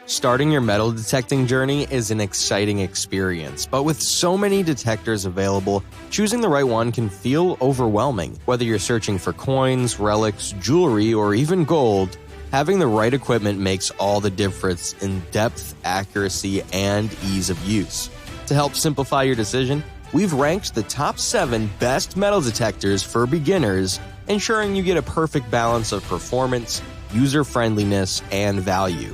Starting your metal detecting journey is an exciting experience, but with so many detectors available, choosing the right one can feel overwhelming. Whether you're searching for coins, relics, jewelry, or even gold, having the right equipment makes all the difference in depth, accuracy, and ease of use. To help simplify your decision, we've ranked the top 7 best metal detectors for beginners, ensuring you get a perfect balance of performance, user-friendliness, and value.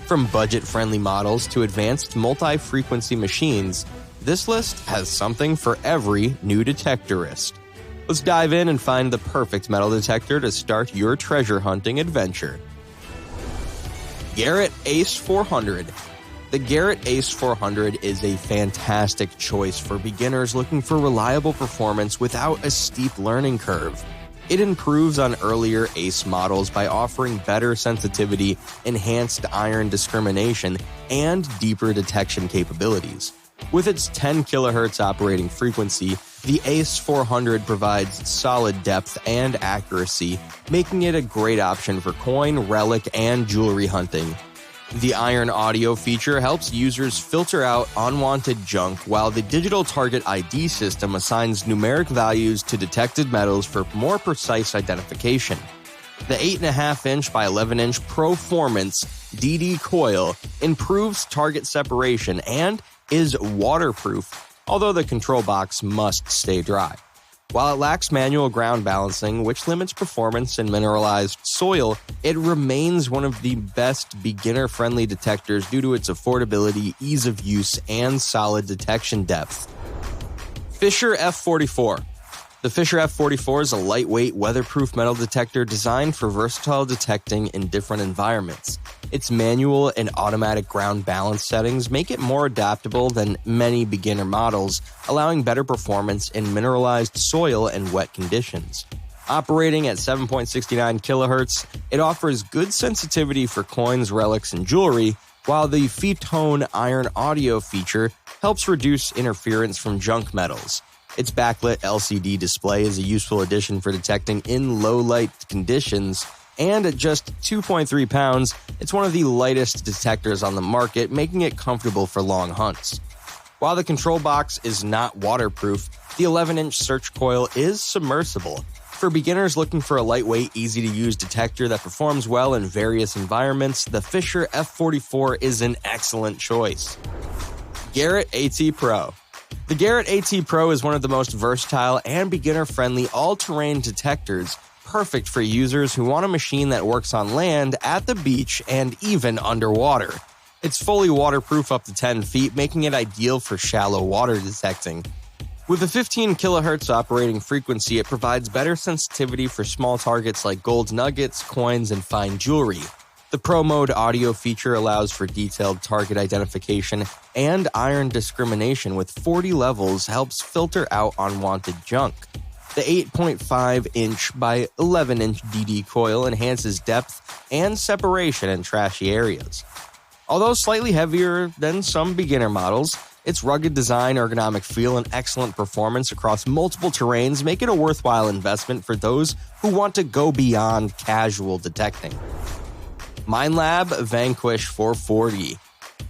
From budget-friendly models to advanced multi-frequency machines, this list has something for every new detectorist. Let's dive in and find the perfect metal detector to start your treasure hunting adventure. Garrett ACE 400. The Garrett ACE 400 is a fantastic choice for beginners looking for reliable performance without a steep learning curve. It improves on earlier ACE models by offering better sensitivity, enhanced iron discrimination, and deeper detection capabilities. With its 10 kHz operating frequency, the ACE 400 provides solid depth and accuracy, making it a great option for coin, relic, and jewelry hunting. The iron audio feature helps users filter out unwanted junk, while the digital target ID system assigns numeric values to detected metals for more precise identification. The 8.5-inch by 11-inch Performance DD coil improves target separation and is waterproof, although the control box must stay dry. While it lacks manual ground balancing, which limits performance in mineralized soil, it remains one of the best beginner-friendly detectors due to its affordability, ease of use, and solid detection depth. Fisher F44. The Fisher F44 is a lightweight, weatherproof metal detector designed for versatile detecting in different environments. Its manual and automatic ground balance settings make it more adaptable than many beginner models, allowing better performance in mineralized soil and wet conditions. Operating at 7.69 kHz, it offers good sensitivity for coins, relics, and jewelry, while the Photon iron audio feature helps reduce interference from junk metals. Its backlit LCD display is a useful addition for detecting in low-light conditions, and at just 2.3 pounds, it's one of the lightest detectors on the market, making it comfortable for long hunts. While the control box is not waterproof, the 11-inch search coil is submersible. For beginners looking for a lightweight, easy-to-use detector that performs well in various environments, the Fisher F44 is an excellent choice. Garrett AT Pro. The Garrett AT Pro is one of the most versatile and beginner-friendly all-terrain detectors, perfect for users who want a machine that works on land, at the beach, and even underwater. It's fully waterproof up to 10 feet, making it ideal for shallow water detecting. With a 15 kHz operating frequency, it provides better sensitivity for small targets like gold nuggets, coins, and fine jewelry. The Pro Mode audio feature allows for detailed target identification, and iron discrimination with 40 levels helps filter out unwanted junk. The 8.5-inch by 11-inch DD coil enhances depth and separation in trashy areas. Although slightly heavier than some beginner models, its rugged design, ergonomic feel, and excellent performance across multiple terrains make it a worthwhile investment for those who want to go beyond casual detecting. Minelab Vanquish 440.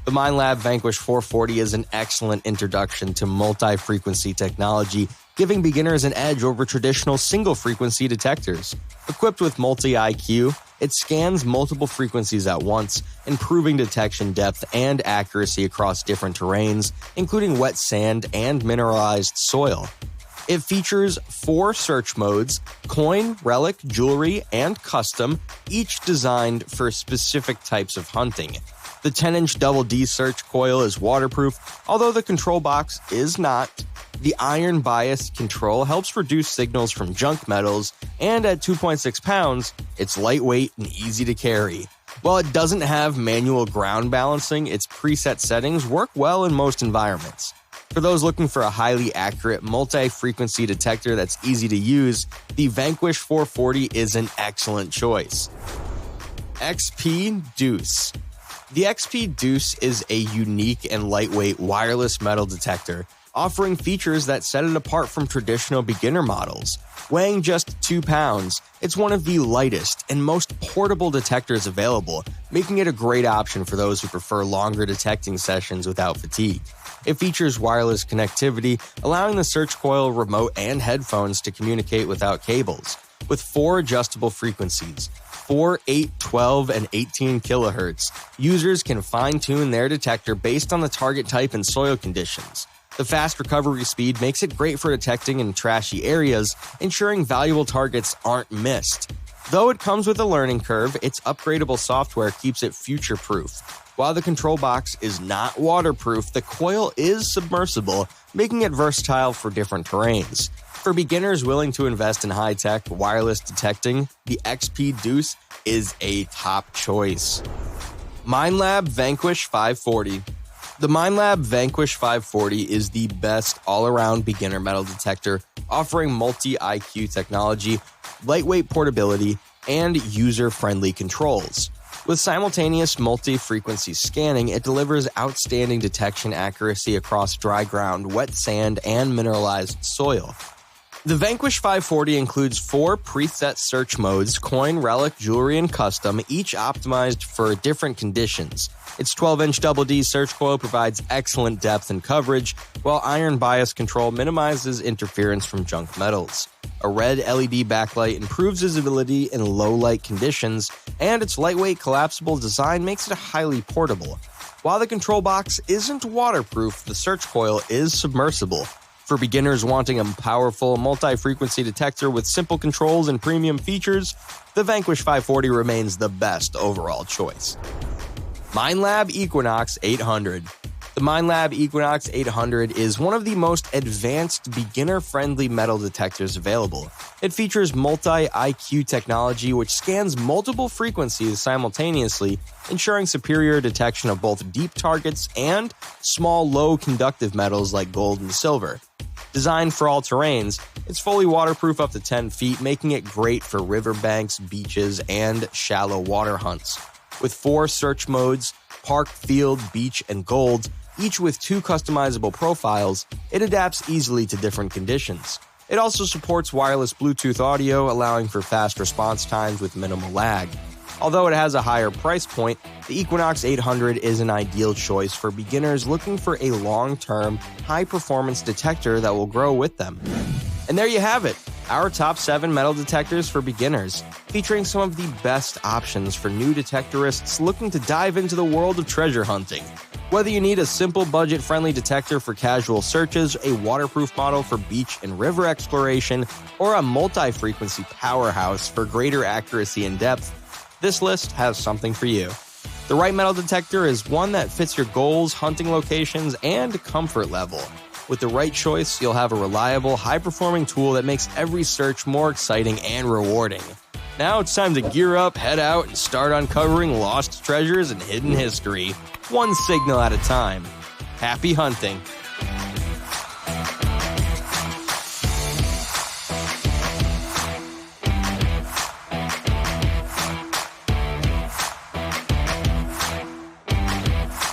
The Minelab Vanquish 440 is an excellent introduction to multi-frequency technology, giving beginners an edge over traditional single-frequency detectors. Equipped with multi-IQ, it scans multiple frequencies at once, improving detection depth and accuracy across different terrains, including wet sand and mineralized soil. It features 4 search modes: coin, relic, jewelry, and custom, each designed for specific types of hunting. The 10-inch double D search coil is waterproof, although the control box is not. The iron bias control helps reduce signals from junk metals, and at 2.6 pounds, it's lightweight and easy to carry. While it doesn't have manual ground balancing, its preset settings work well in most environments. For those looking for a highly accurate multi-frequency detector that's easy to use, the Vanquish 440 is an excellent choice. XP Deus. The XP Deus is a unique and lightweight wireless metal detector, offering features that set it apart from traditional beginner models. Weighing just 2 pounds, it's one of the lightest and most portable detectors available, making it a great option for those who prefer longer detecting sessions without fatigue. It features wireless connectivity, allowing the search coil, remote, and headphones to communicate without cables. With 4 adjustable frequencies, 4, 8, 12, and 18 kHz, users can fine-tune their detector based on the target type and soil conditions. The fast recovery speed makes it great for detecting in trashy areas, ensuring valuable targets aren't missed. Though it comes with a learning curve, its upgradable software keeps it future-proof. While the control box is not waterproof, the coil is submersible, making it versatile for different terrains. For beginners willing to invest in high-tech, wireless detecting, the XP Deus is a top choice. Minelab Vanquish 540. The Minelab Vanquish 540 is the best all-around beginner metal detector, offering multi-IQ technology, lightweight portability, and user-friendly controls. With simultaneous multi-frequency scanning, it delivers outstanding detection accuracy across dry ground, wet sand, and mineralized soil. The Vanquish 540 includes 4 preset search modes: coin, relic, jewelry, and custom, each optimized for different conditions. Its 12-inch Double D search coil provides excellent depth and coverage, while iron bias control minimizes interference from junk metals. A red LED backlight improves visibility in low-light conditions, and its lightweight collapsible design makes it highly portable. While the control box isn't waterproof, the search coil is submersible. For beginners wanting a powerful multi-frequency detector with simple controls and premium features, the Vanquish 540 remains the best overall choice. Minelab Equinox 800. The Minelab Equinox 800 is one of the most advanced beginner-friendly metal detectors available. It features multi-IQ technology which scans multiple frequencies simultaneously, ensuring superior detection of both deep targets and small, low-conductive metals like gold and silver. Designed for all terrains, it's fully waterproof up to 10 feet, making it great for riverbanks, beaches, and shallow water hunts. With 4 search modes, park, field, beach, and gold, each with 2 customizable profiles, it adapts easily to different conditions. It also supports wireless Bluetooth audio, allowing for fast response times with minimal lag. Although it has a higher price point, the Equinox 800 is an ideal choice for beginners looking for a long-term, high-performance detector that will grow with them. And there you have it, our top 7 metal detectors for beginners, featuring some of the best options for new detectorists looking to dive into the world of treasure hunting. Whether you need a simple budget-friendly detector for casual searches, a waterproof model for beach and river exploration, or a multi-frequency powerhouse for greater accuracy and depth, this list has something for you. The right metal detector is one that fits your goals, hunting locations, and comfort level. With the right choice, you'll have a reliable, high-performing tool that makes every search more exciting and rewarding. Now it's time to gear up, head out, and start uncovering lost treasures and hidden history, one signal at a time. Happy hunting!